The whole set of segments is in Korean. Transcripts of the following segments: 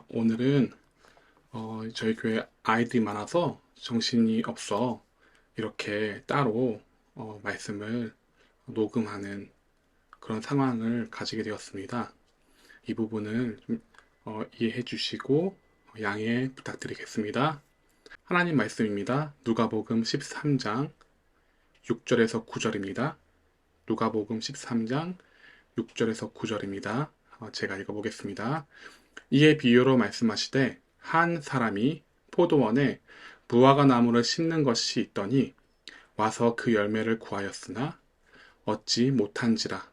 오늘은 저희 교회 아이들이 많아서 정신이 없어 이렇게 따로 말씀을 녹음하는 그런 상황을 가지게 되었습니다. 이 부분을 좀 이해해 주시고 양해 부탁드리겠습니다. 하나님 말씀입니다. 누가복음 13장 6절에서 9절입니다. 누가복음 13장 6절에서 9절입니다. 제가 읽어보겠습니다. 이에 비유로 말씀하시되 한 사람이 포도원에 무화과 나무를 심는 것이 있더니 와서 그 열매를 구하였으나 얻지 못한지라.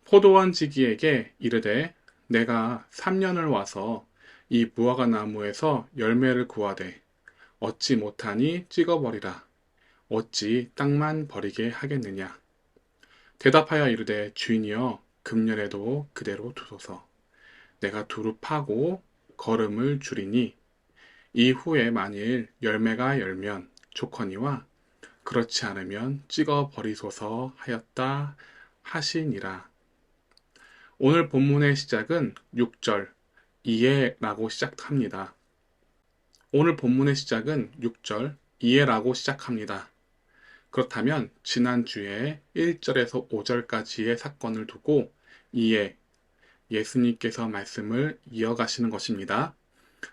포도원 지기에게 이르되 내가 3년을 와서 이 무화과 나무에서 열매를 구하되 얻지 못하니 찍어버리라. 어찌 땅만 버리게 하겠느냐. 대답하여 이르되 주인이여 금년에도 그대로 두소서. 내가 두루 파고 거름을 줄이니 이후에 만일 열매가 열면 좋거니와 그렇지 않으면 찍어 버리소서 하였다 하시니라. 오늘 본문의 시작은 6절 이에라고 시작합니다. 오늘 본문의 시작은 6절 이에라고 시작합니다. 그렇다면 지난주에 1절에서 5절까지의 사건을 두고 이에 예수님께서 말씀을 이어가시는 것입니다.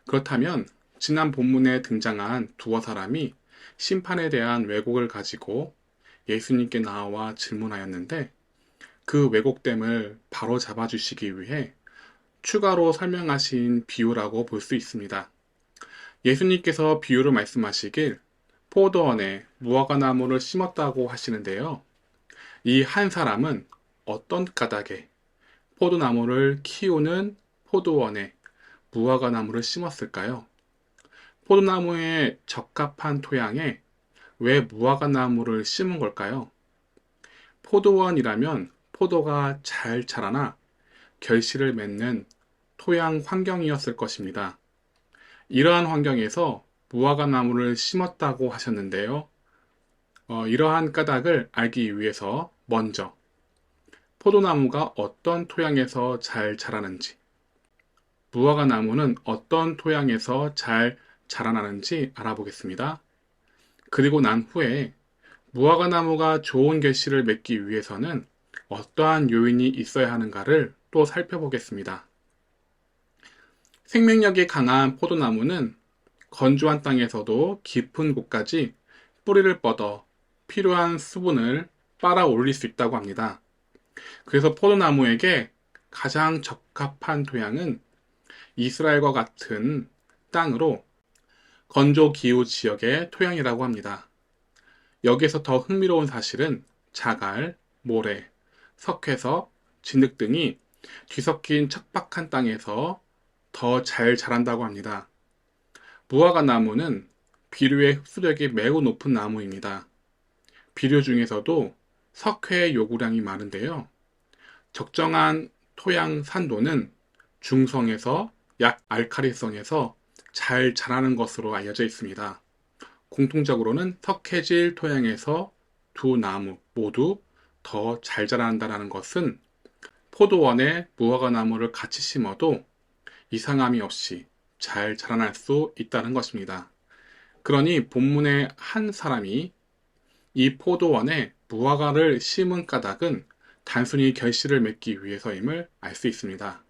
그렇다면 지난 본문에 등장한 두어 사람이 심판에 대한 왜곡을 가지고 예수님께 나와 질문하였는데 그 왜곡됨을 바로 잡아주시기 위해 추가로 설명하신 비유라고 볼 수 있습니다. 예수님께서 비유를 말씀하시길 포도원에 무화과 나무를 심었다고 하시는데요. 이 한 사람은 어떤 까닭에 포도나무를 키우는 포도원에 무화과 나무를 심었을까요? 포도나무에 적합한 토양에 왜 무화과 나무를 심은 걸까요? 포도원이라면 포도가 잘 자라나 결실을 맺는 토양 환경이었을 것입니다. 이러한 환경에서 무화과 나무를 심었다고 하셨는데요. 이러한 까닭을 알기 위해서 먼저 포도나무가 어떤 토양에서 잘 자라는지, 무화과 나무는 어떤 토양에서 잘 자라나는지 알아보겠습니다. 그리고 난 후에 무화과 나무가 좋은 결실을 맺기 위해서는 어떠한 요인이 있어야 하는가를 또 살펴보겠습니다. 생명력이 강한 포도나무는 건조한 땅에서도 깊은 곳까지 뿌리를 뻗어 필요한 수분을 빨아 올릴 수 있다고 합니다. 그래서 포도나무에게 가장 적합한 토양은 이스라엘과 같은 땅으로 건조 기후 지역의 토양이라고 합니다. 여기에서 더 흥미로운 사실은 자갈, 모래, 석회석, 진흙 등이 뒤섞인 척박한 땅에서 더 잘 자란다고 합니다. 무화과 나무는 비료의 흡수력이 매우 높은 나무입니다. 비료 중에서도 석회의 요구량이 많은데요. 적정한 토양 산도는 중성에서 약 알칼리성에서 잘 자라는 것으로 알려져 있습니다. 공통적으로는 석회질 토양에서 두 나무 모두 더 잘 자란다는 것은 포도원에 무화과 나무를 같이 심어도 이상함이 없이 잘 자라날 수 있다는 것입니다. 그러니 본문의 한 사람이 이 포도원에 무화과를 심은 까닭은 단순히 결실을 맺기 위해서임을 알 수 있습니다.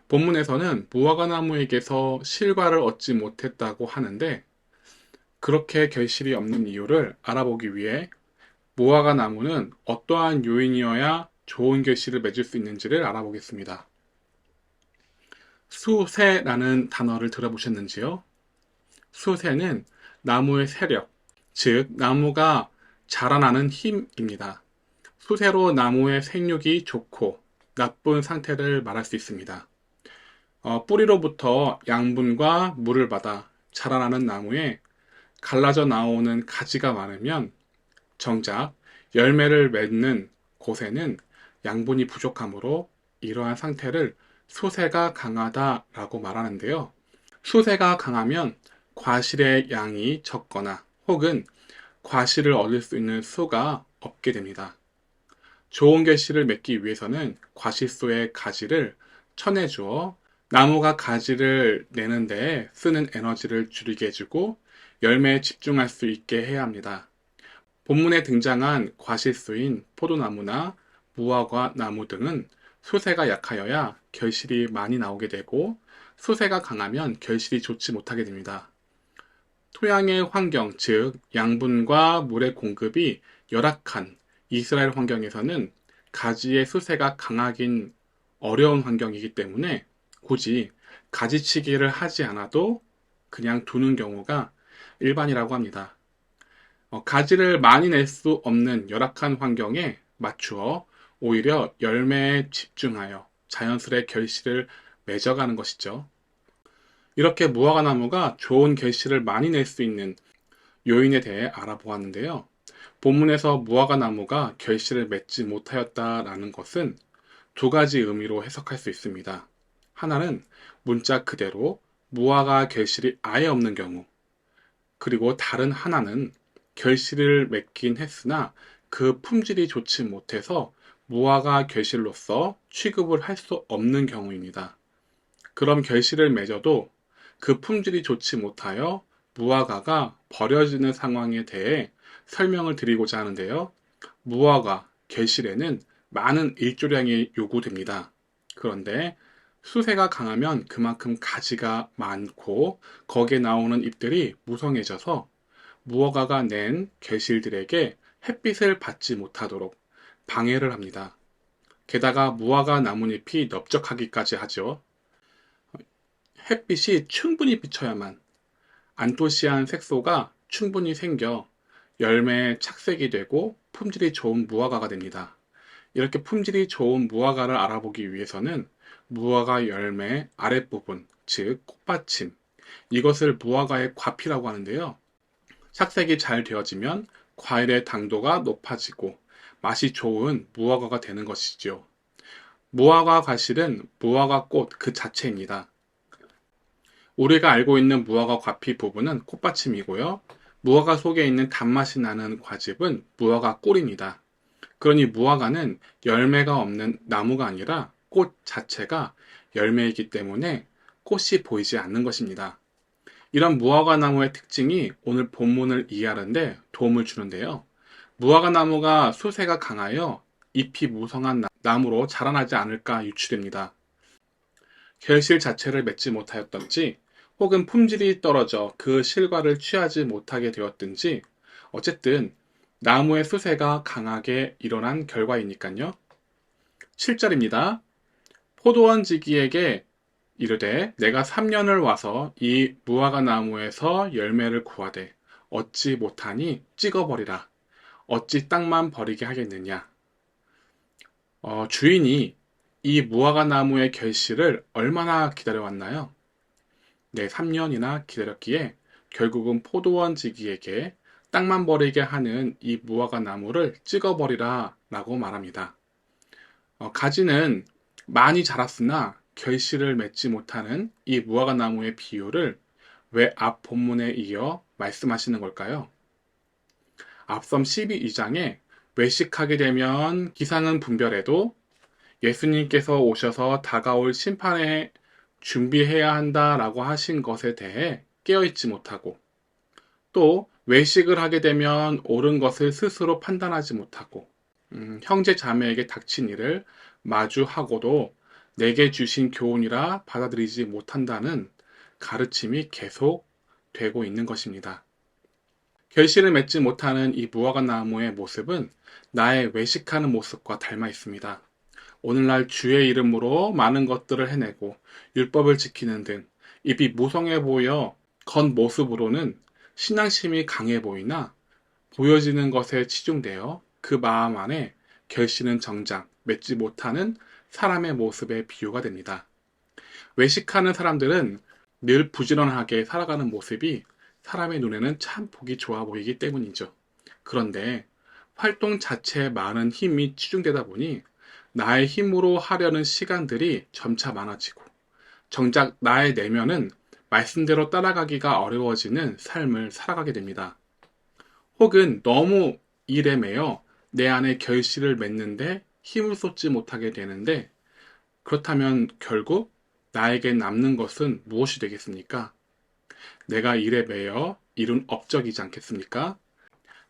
본문에서는 무화과 나무에게서 실과를 얻지 못했다고 하는데 그렇게 결실이 없는 이유를 알아보기 위해 무화과 나무는 어떠한 요인이어야 좋은 결실을 맺을 수 있는지를 알아보겠습니다. 수세라는 단어를 들어보셨는지요? 수세는 나무의 세력, 즉 나무가 자라나는 힘입니다. 수세로 나무의 생육이 좋고 나쁜 상태를 말할 수 있습니다. 뿌리로부터 양분과 물을 받아 자라나는 나무에 갈라져 나오는 가지가 많으면 정작 열매를 맺는 곳에는 양분이 부족하므로 이러한 상태를 수세가 강하다라고 말하는데요. 수세가 강하면 과실의 양이 적거나 혹은 과실을 얻을 수 있는 수가 없게 됩니다. 좋은 결실을 맺기 위해서는 과실소의 가지를 쳐내주어 나무가 가지를 내는데 쓰는 에너지를 줄이게 해주고 열매에 집중할 수 있게 해야 합니다. 본문에 등장한 과실수인 포도나무나 무화과 나무 등은 수세가 약하여야 결실이 많이 나오게 되고 수세가 강하면 결실이 좋지 못하게 됩니다. 토양의 환경, 즉 양분과 물의 공급이 열악한 이스라엘 환경에서는 가지의 수세가 강하긴 어려운 환경이기 때문에 굳이 가지치기를 하지 않아도 그냥 두는 경우가 일반이라고 합니다. 가지를 많이 낼 수 없는 열악한 환경에 맞추어 오히려 열매에 집중하여 자연스레 결실을 맺어가는 것이죠. 이렇게 무화과나무가 좋은 결실을 많이 낼 수 있는 요인에 대해 알아보았는데요. 본문에서 무화과나무가 결실을 맺지 못하였다라는 것은 두 가지 의미로 해석할 수 있습니다. 하나는 문자 그대로 무화과 결실이 아예 없는 경우, 그리고 다른 하나는 결실을 맺긴 했으나 그 품질이 좋지 못해서 무화과 결실로서 취급을 할 수 없는 경우입니다. 그럼 결실을 맺어도 그 품질이 좋지 못하여 무화과가 버려지는 상황에 대해 설명을 드리고자 하는데요. 무화과 결실에는 많은 일조량이 요구됩니다. 그런데 수세가 강하면 그만큼 가지가 많고 거기에 나오는 잎들이 무성해져서 무화과가 낸 결실들에게 햇빛을 받지 못하도록 방해를 합니다. 게다가 무화과 나뭇잎이 넓적하기까지 하죠. 햇빛이 충분히 비쳐야만 안토시안 색소가 충분히 생겨 열매에 착색이 되고 품질이 좋은 무화과가 됩니다. 이렇게 품질이 좋은 무화과를 알아보기 위해서는 무화과 열매 아랫부분, 즉 꽃받침, 이것을 무화과의 과피라고 하는데요. 착색이 잘 되어지면 과일의 당도가 높아지고 맛이 좋은 무화과가 되는 것이죠. 무화과 과실은 무화과 꽃 그 자체입니다. 우리가 알고 있는 무화과 과피 부분은 꽃받침이고요. 무화과 속에 있는 단맛이 나는 과즙은 무화과 꿀입니다. 그러니 무화과는 열매가 없는 나무가 아니라 꽃 자체가 열매이기 때문에 꽃이 보이지 않는 것입니다. 이런 무화과 나무의 특징이 오늘 본문을 이해하는데 도움을 주는데요. 무화과 나무가 수세가 강하여 잎이 무성한 나무로 자라나지 않을까 유추됩니다. 결실 자체를 맺지 못하였던지 혹은 품질이 떨어져 그 실과를 취하지 못하게 되었든지 어쨌든 나무의 수세가 강하게 일어난 결과이니까요. 7절입니다. 포도원지기에게 이르되 내가 3년을 와서 이 무화과 나무에서 열매를 구하되 얻지 못하니 찍어버리라. 어찌 땅만 버리게 하겠느냐. 주인이 이 무화과 나무의 결실을 얼마나 기다려왔나요? 네, 3년이나 기다렸기에 결국은 포도원지기에게 땅만 버리게 하는 이 무화과 나무를 찍어버리라 라고 말합니다. 가지는 많이 자랐으나 결실을 맺지 못하는 이 무화과 나무의 비유를 왜 앞 본문에 이어 말씀하시는 걸까요? 앞섬 12장에 외식하게 되면 기상은 분별해도 예수님께서 오셔서 다가올 심판에 준비해야 한다라고 하신 것에 대해 깨어있지 못하고 또 외식을 하게 되면 옳은 것을 스스로 판단하지 못하고 형제 자매에게 닥친 일을 마주하고도 내게 주신 교훈이라 받아들이지 못한다는 가르침이 계속 되고 있는 것입니다. 결실을 맺지 못하는 이 무화과 나무의 모습은 나의 외식하는 모습과 닮아 있습니다. 오늘날 주의 이름으로 많은 것들을 해내고 율법을 지키는 등 입이 무성해 보여 겉모습으로는 신앙심이 강해 보이나 보여지는 것에 치중되어 그 마음 안에 결실은 정작 맺지 못하는 사람의 모습의 비유가 됩니다. 외식하는 사람들은 늘 부지런하게 살아가는 모습이 사람의 눈에는 참 보기 좋아 보이기 때문이죠. 그런데 활동 자체에 많은 힘이 치중되다 보니 나의 힘으로 하려는 시간들이 점차 많아지고 정작 나의 내면은 말씀대로 따라가기가 어려워지는 삶을 살아가게 됩니다. 혹은 너무 일에 매여 내 안에 결실을 맺는데 힘을 쏟지 못하게 되는데 그렇다면 결국 나에게 남는 것은 무엇이 되겠습니까? 내가 일에 매여 이룬 업적이지 않겠습니까?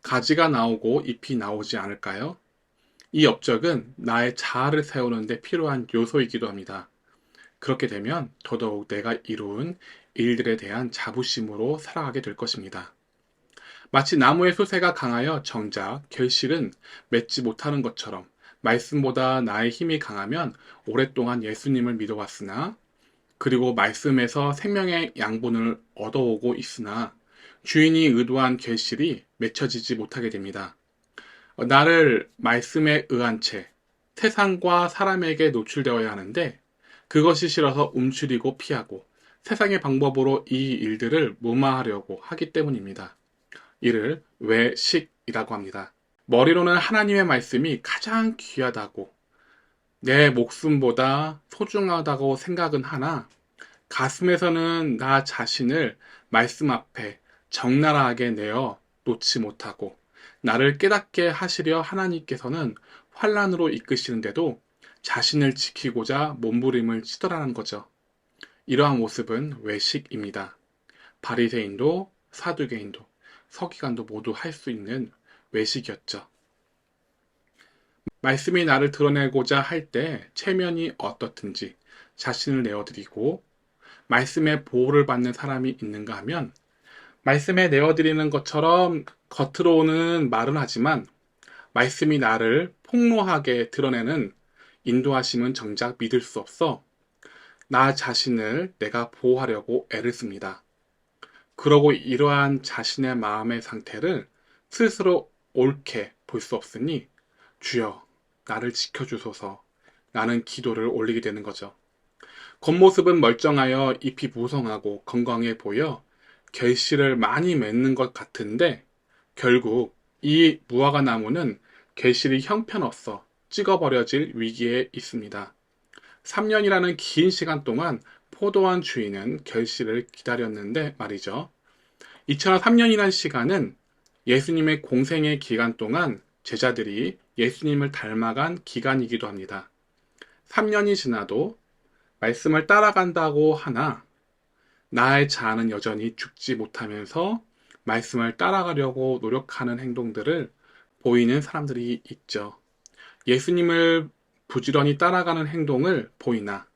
가지가 나오고 잎이 나오지 않을까요? 이 업적은 나의 자아를 세우는 데 필요한 요소이기도 합니다. 그렇게 되면 더더욱 내가 이룬 일들에 대한 자부심으로 살아가게 될 것입니다. 마치 나무의 수세가 강하여 정작 결실은 맺지 못하는 것처럼 말씀보다 나의 힘이 강하면 오랫동안 예수님을 믿어왔으나 그리고 말씀에서 생명의 양분을 얻어오고 있으나 주인이 의도한 결실이 맺혀지지 못하게 됩니다. 나를 말씀에 의한 채 세상과 사람에게 노출되어야 하는데 그것이 싫어서 움츠리고 피하고 세상의 방법으로 이 일들을 무마하려고 하기 때문입니다. 이를 외식이라고 합니다. 머리로는 하나님의 말씀이 가장 귀하다고 내 목숨보다 소중하다고 생각은 하나 가슴에서는 나 자신을 말씀 앞에 적나라하게 내어 놓지 못하고 나를 깨닫게 하시려 하나님께서는 환란으로 이끄시는데도 자신을 지키고자 몸부림을 치더라는 거죠. 이러한 모습은 외식입니다. 바리새인도 사두개인도 서기관도 모두 할 수 있는 외식이었죠. 말씀이 나를 드러내고자 할 때 체면이 어떻든지 자신을 내어드리고 말씀의 보호를 받는 사람이 있는가 하면 말씀에 내어드리는 것처럼 겉으로는 말은 하지만 말씀이 나를 폭로하게 드러내는 인도하심은 정작 믿을 수 없어 나 자신을 내가 보호하려고 애를 씁니다. 그러고 이러한 자신의 마음의 상태를 스스로 옳게 볼 수 없으니 주여 나를 지켜주소서 라는 기도를 올리게 되는 거죠. 겉모습은 멀쩡하여 잎이 무성하고 건강해 보여 결실을 많이 맺는 것 같은데 결국 이 무화과 나무는 결실이 형편없어 찍어버려질 위기에 있습니다. 3년이라는 긴 시간 동안 포도원 주인은 결실을 기다렸는데 말이죠. 이처럼 3년이라는 시간은 예수님의 공생의 기간 동안 제자들이 예수님을 닮아간 기간이기도 합니다. 3년이 지나도 말씀을 따라간다고 하나 나의 자아는 여전히 죽지 못하면서 말씀을 따라가려고 노력하는 행동들을 보이는 사람들이 있죠. 예수님을 부지런히 따라가는 행동을 보이나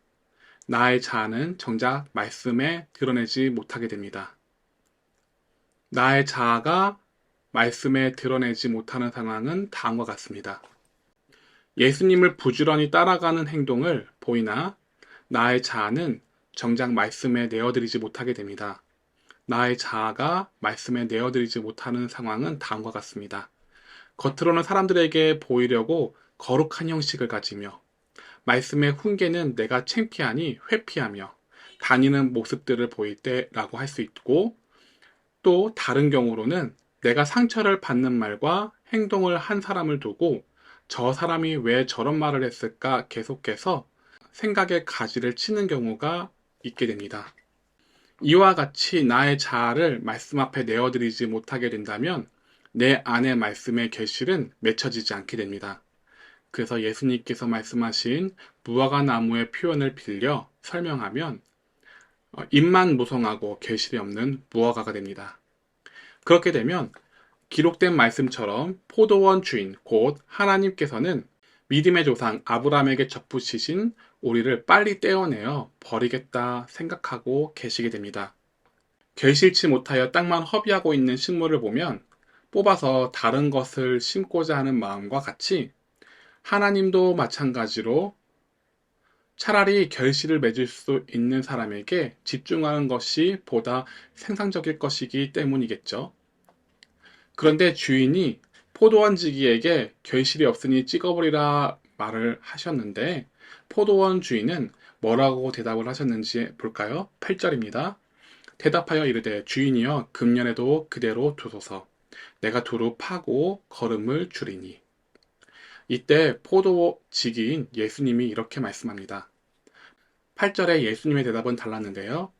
나의 자아는 정작 말씀에 드러내지 못하게 됩니다. 나의 자아가 말씀에 드러내지 못하는 상황은 다음과 같습니다. 예수님을 부지런히 따라가는 행동을 보이나 나의 자아는 정작 말씀에 내어드리지 못하게 됩니다. 나의 자아가 말씀에 내어드리지 못하는 상황은 다음과 같습니다. 겉으로는 사람들에게 보이려고 거룩한 형식을 가지며 말씀의 훈계는 내가 창피하니 회피하며 다니는 모습들을 보일 때라고 할 수 있고 또 다른 경우로는 내가 상처를 받는 말과 행동을 한 사람을 두고 저 사람이 왜 저런 말을 했을까 계속해서 생각의 가지를 치는 경우가 있게 됩니다. 이와 같이 나의 자아를 말씀 앞에 내어드리지 못하게 된다면 내 안의 말씀의 결실은 맺혀지지 않게 됩니다. 그래서 예수님께서 말씀하신 무화과 나무의 표현을 빌려 설명하면 잎만 무성하고 결실이 없는 무화과가 됩니다. 그렇게 되면 기록된 말씀처럼 포도원 주인 곧 하나님께서는 믿음의 조상 아브라함에게 접붙이신 우리를 빨리 떼어내어 버리겠다 생각하고 계시게 됩니다. 결실치 못하여 땅만 허비하고 있는 식물을 보면 뽑아서 다른 것을 심고자 하는 마음과 같이 하나님도 마찬가지로 차라리 결실을 맺을 수 있는 사람에게 집중하는 것이 보다 생산적일 것이기 때문이겠죠. 그런데 주인이 포도원지기에게 결실이 없으니 찍어버리라 말을 하셨는데 포도원 주인은 뭐라고 대답을 하셨는지 볼까요? 8절입니다. 대답하여 이르되 주인이여 금년에도 그대로 두소서 내가 두루 파고 거름을 줄이니. 이때 포도지기인 예수님이 이렇게 말씀합니다. 8절에 예수님의 대답은 달랐는데요.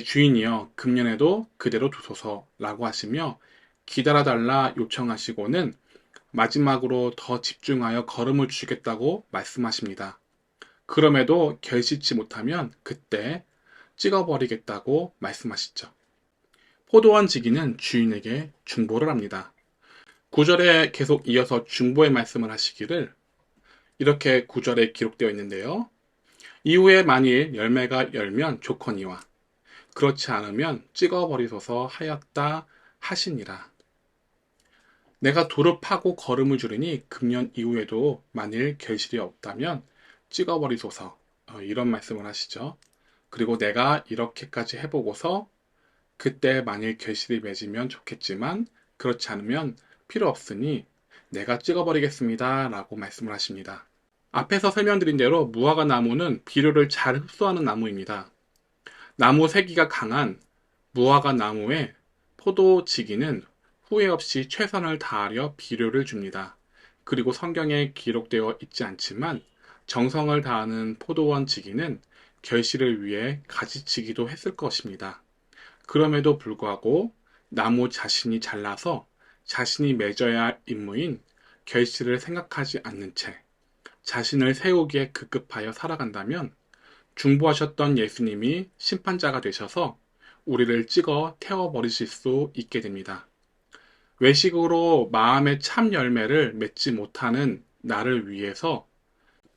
주인이여 금년에도 그대로 두소서 라고 하시며 기다려달라 요청하시고는 마지막으로 더 집중하여 걸음을 주겠다고 말씀하십니다. 그럼에도 결실치 못하면 그때 찍어버리겠다고 말씀하시죠. 포도원 지기는 주인에게 중보를 합니다. 9절에 계속 이어서 중보의 말씀을 하시기를 이렇게 9절에 기록되어 있는데요. 이후에 만일 열매가 열면 좋거니와 그렇지 않으면 찍어버리소서 하였다 하시니라. 내가 돌을 파고 거름을 주르니 금년 이후에도 만일 결실이 없다면 찍어버리소서 이런 말씀을 하시죠. 그리고 내가 이렇게까지 해보고서 그때 만일 결실이 맺으면 좋겠지만 그렇지 않으면 필요 없으니 내가 찍어버리겠습니다 라고 말씀을 하십니다. 앞에서 설명드린 대로 무화과 나무는 비료를 잘 흡수하는 나무입니다. 나무 세기가 강한 무화과 나무에 포도지기는 후회 없이 최선을 다하려 비료를 줍니다. 그리고 성경에 기록되어 있지 않지만 정성을 다하는 포도원 지기는 결실을 위해 가지치기도 했을 것입니다. 그럼에도 불구하고 나무 자신이 잘나서 자신이 맺어야 할 임무인 결실을 생각하지 않는 채 자신을 세우기에 급급하여 살아간다면 중보하셨던 예수님이 심판자가 되셔서 우리를 찍어 태워버리실 수 있게 됩니다. 외식으로 마음의 참 열매를 맺지 못하는 나를 위해서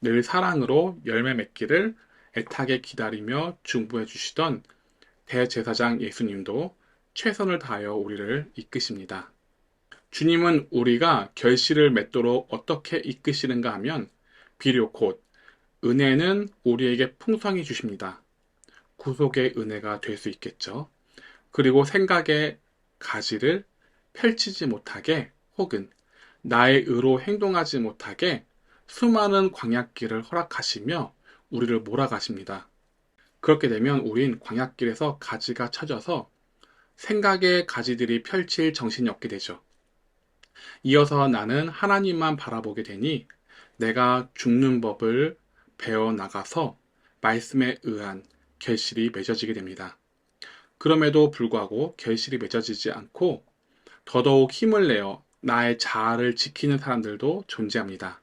늘 사랑으로 열매 맺기를 애타게 기다리며 중보해 주시던 대제사장 예수님도 최선을 다하여 우리를 이끄십니다. 주님은 우리가 결실을 맺도록 어떻게 이끄시는가 하면 비료 곧 은혜는 우리에게 풍성히 주십니다. 구속의 은혜가 될 수 있겠죠. 그리고 생각의 가지를 펼치지 못하게 혹은 나의 의로 행동하지 못하게 수많은 광약길을 허락하시며 우리를 몰아가십니다. 그렇게 되면 우린 광약길에서 가지가 쳐져서 생각의 가지들이 펼칠 정신이 없게 되죠. 이어서 나는 하나님만 바라보게 되니 내가 죽는 법을 배워나가서 말씀에 의한 결실이 맺어지게 됩니다. 그럼에도 불구하고 결실이 맺어지지 않고 더더욱 힘을 내어 나의 자아를 지키는 사람들도 존재합니다.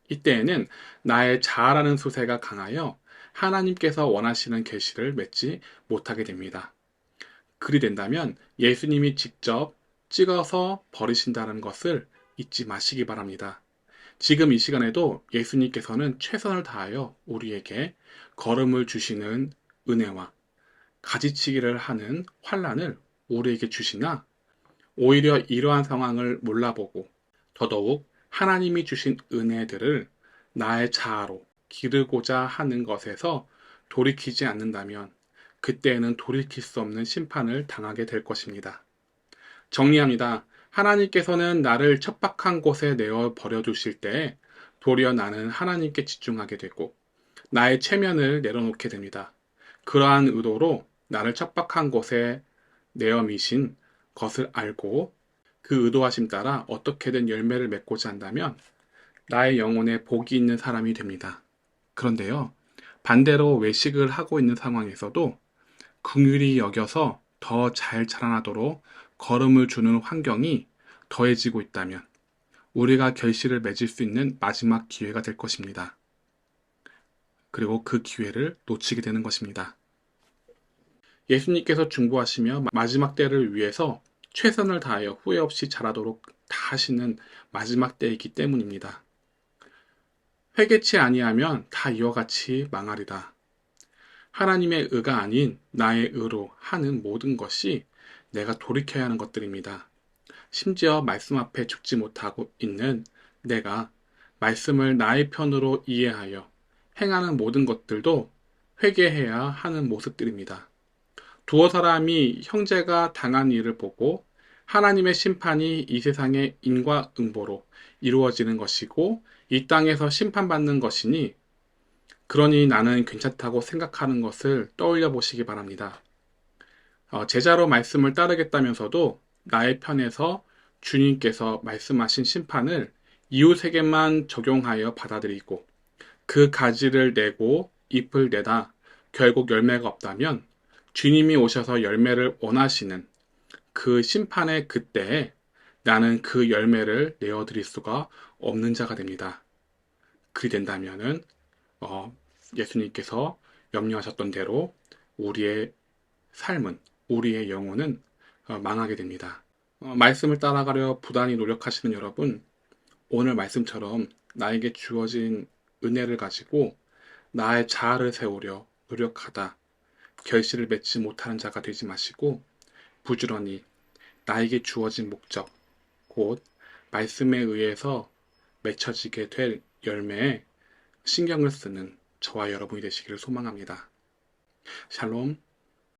이때에는 나의 자아라는 수세가 강하여 하나님께서 원하시는 결실을 맺지 못하게 됩니다. 그리 된다면 예수님이 직접 찍어서 버리신다는 것을 잊지 마시기 바랍니다. 지금 이 시간에도 예수님께서는 최선을 다하여 우리에게 걸음을 주시는 은혜와 가지치기를 하는 환난을 우리에게 주시나 오히려 이러한 상황을 몰라보고 더더욱 하나님이 주신 은혜들을 나의 자아로 기르고자 하는 것에서 돌이키지 않는다면 그때에는 돌이킬 수 없는 심판을 당하게 될 것입니다. 정리합니다. 하나님께서는 나를 척박한 곳에 내어 버려두실 때 도리어 나는 하나님께 집중하게 되고 나의 체면을 내려놓게 됩니다. 그러한 의도로 나를 척박한 곳에 내어 미신 것을 알고 그 의도하심 따라 어떻게든 열매를 맺고자 한다면 나의 영혼에 복이 있는 사람이 됩니다. 그런데요, 반대로 외식을 하고 있는 상황에서도 긍휼히 여겨서 더 잘 자라나도록 걸음을 주는 환경이 더해지고 있다면 우리가 결실을 맺을 수 있는 마지막 기회가 될 것입니다. 그리고 그 기회를 놓치게 되는 것입니다. 예수님께서 중보하시며 마지막 때를 위해서 최선을 다하여 후회 없이 자라도록 다 하시는 마지막 때이기 때문입니다. 회개치 아니하면 다 이와 같이 망하리라. 하나님의 의가 아닌 나의 의로 하는 모든 것이 내가 돌이켜야 하는 것들입니다. 심지어 말씀 앞에 죽지 못하고 있는 내가 말씀을 나의 편으로 이해하여 행하는 모든 것들도 회개해야 하는 모습들입니다. 두어 사람이 형제가 당한 일을 보고 하나님의 심판이 이 세상의 인과응보로 이루어지는 것이고 이 땅에서 심판받는 것이니 그러니 나는 괜찮다고 생각하는 것을 떠올려 보시기 바랍니다. 제자로 말씀을 따르겠다면서도 나의 편에서 주님께서 말씀하신 심판을 이웃에게만 적용하여 받아들이고 그 가지를 내고 잎을 내다 결국 열매가 없다면 주님이 오셔서 열매를 원하시는 그 심판의 그때에 나는 그 열매를 내어드릴 수가 없는 자가 됩니다. 그리 된다면은 예수님께서 염려하셨던 대로 우리의 삶은, 우리의 영혼은 망하게 됩니다. 말씀을 따라가려 부단히 노력하시는 여러분, 오늘 말씀처럼 나에게 주어진 은혜를 가지고 나의 자아를 세우려 노력하다 결실을 맺지 못하는 자가 되지 마시고 부지런히 나에게 주어진 목적, 곧 말씀에 의해서 맺혀지게 될 열매에 신경을 쓰는 저와 여러분이 되시기를 소망합니다. 샬롬.